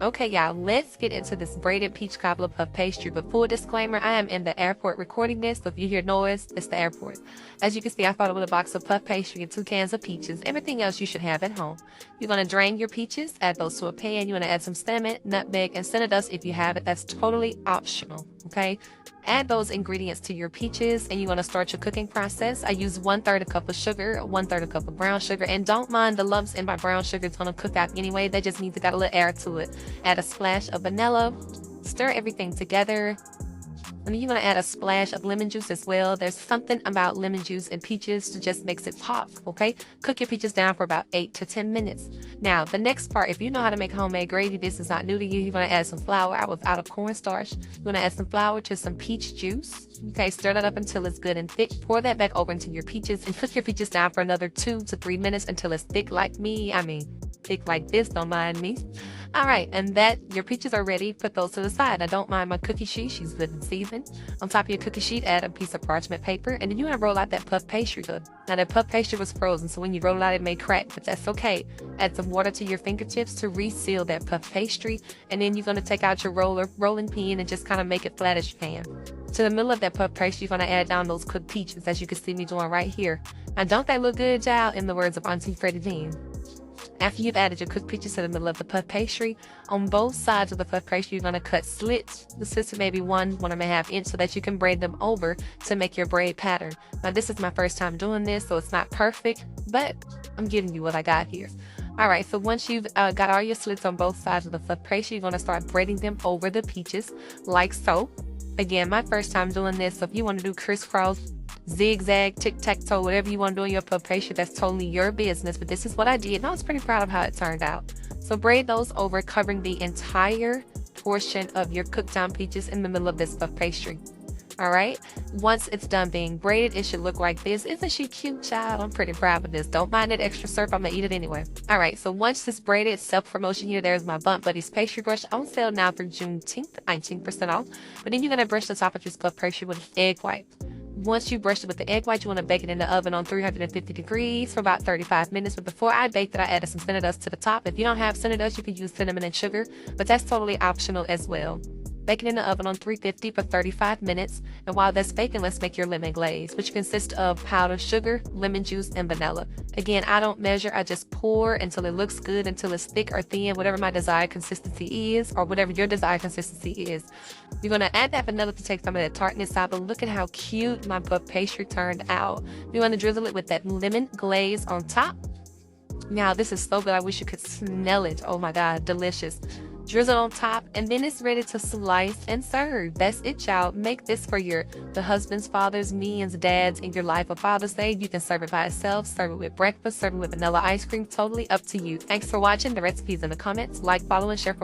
Okay, y'all, let's get into this braided peach cobbler puff pastry. But full disclaimer, I am in the airport recording this, so if you hear noise, it's the airport. As you can see, I followed with a box of puff pastry and 2 cans of peaches. Everything else you should have at home. You're going to drain your peaches, add those to a pan. You want to add some cinnamon, nutmeg, and Cinnadust if you have it. That's totally optional, okay? Add those ingredients to your peaches and you want to start your cooking process. I use 1/3 a cup of sugar, 1/3 a cup of brown sugar, and don't mind the lumps in my brown sugar. It's going to cook out anyway. That just means it got a little air to it. Add a splash of vanilla, stir everything together. And you're going to add a splash of lemon juice as well. There's something about lemon juice and peaches that just makes it pop, okay? Cook your peaches down for about 8 to 10 minutes. Now, the next part, if you know how to make homemade gravy, this is not new to you. You're going to add some flour. I was out of cornstarch. You're going to add some flour to some peach juice. Okay, stir that up until it's good and thick. Pour that back over into your peaches and cook your peaches down for another 2 to 3 minutes until it's thick like me. I mean, thick like this, don't mind me. All right, and that your peaches are ready. Put those to the side. I don't mind my cookie sheet. She's good and seasoned. On top of your cookie sheet, add a piece of parchment paper, and then you want to roll out that puff pastry hood. Now, that puff pastry was frozen, so when you roll it out, it may crack, but that's okay. Add some water to your fingertips to reseal that puff pastry, and then you're going to take out your rolling pin and just kind of make it flat as you can. To the middle of that puff pastry, you're going to add down those cooked peaches, as you can see me doing right here. Now, don't they look good, child? In the words of Auntie Freddie Dean. After you've added your cooked peaches to the middle of the puff pastry, on both sides of the puff pastry, you're going to cut slits. The slits are maybe 1.5 inch so that you can braid them over to make your braid pattern. Now, this is my first time doing this, so it's not perfect, but I'm giving you what I got here. All right, so once you've got all your slits on both sides of the puff pastry, you're going to start braiding them over the peaches like so. Again, my first time doing this, so if you want to do crisscross, zigzag, tic-tac-toe, whatever you want to do in your puff pastry, that's totally your business, but this is what I did, and I was pretty proud of how it turned out. So braid those over, covering the entire portion of your cooked down peaches in the middle of this puff pastry. All right, once it's done being braided, it should look like this. Isn't she cute, child? I'm pretty proud of this. Don't mind that extra syrup, I'm gonna eat it anyway. All right, so once it's braided, self-promotion here, there's my Bump Buddies pastry brush on sale now for Juneteenth, 19% off. But then you're gonna brush the top of this puff pastry with an egg white. Once you brush it with the egg white, you want to bake it in the oven on 350 degrees for about 35 minutes. But before I baked it, I added some Cinnadust to the top. If you don't have Cinnadust, you can use cinnamon and sugar, but that's totally optional as well. Bake it in the oven on 350 for 35 minutes. And while that's baking, let's make your lemon glaze, which consists of powdered sugar, lemon juice, and vanilla. Again, I don't measure. I just pour until it looks good, until it's thick or thin, whatever my desired consistency is, or whatever your desired consistency is. You're going to add that vanilla to take some of that tartness out, but look at how cute my puff pastry turned out. You want to drizzle it with that lemon glaze on top. Now, this is so good. I wish you could smell it. Oh my God, delicious. Drizzle on top, and then it's ready to slice and serve. That's it, y'all. Make this for the husbands, fathers, mens, dads in your life. For Father's Day, you can serve it by itself, serve it with breakfast, serve it with vanilla ice cream. Totally up to you. Thanks for watching. The recipe's in the comments. Like, follow, and share for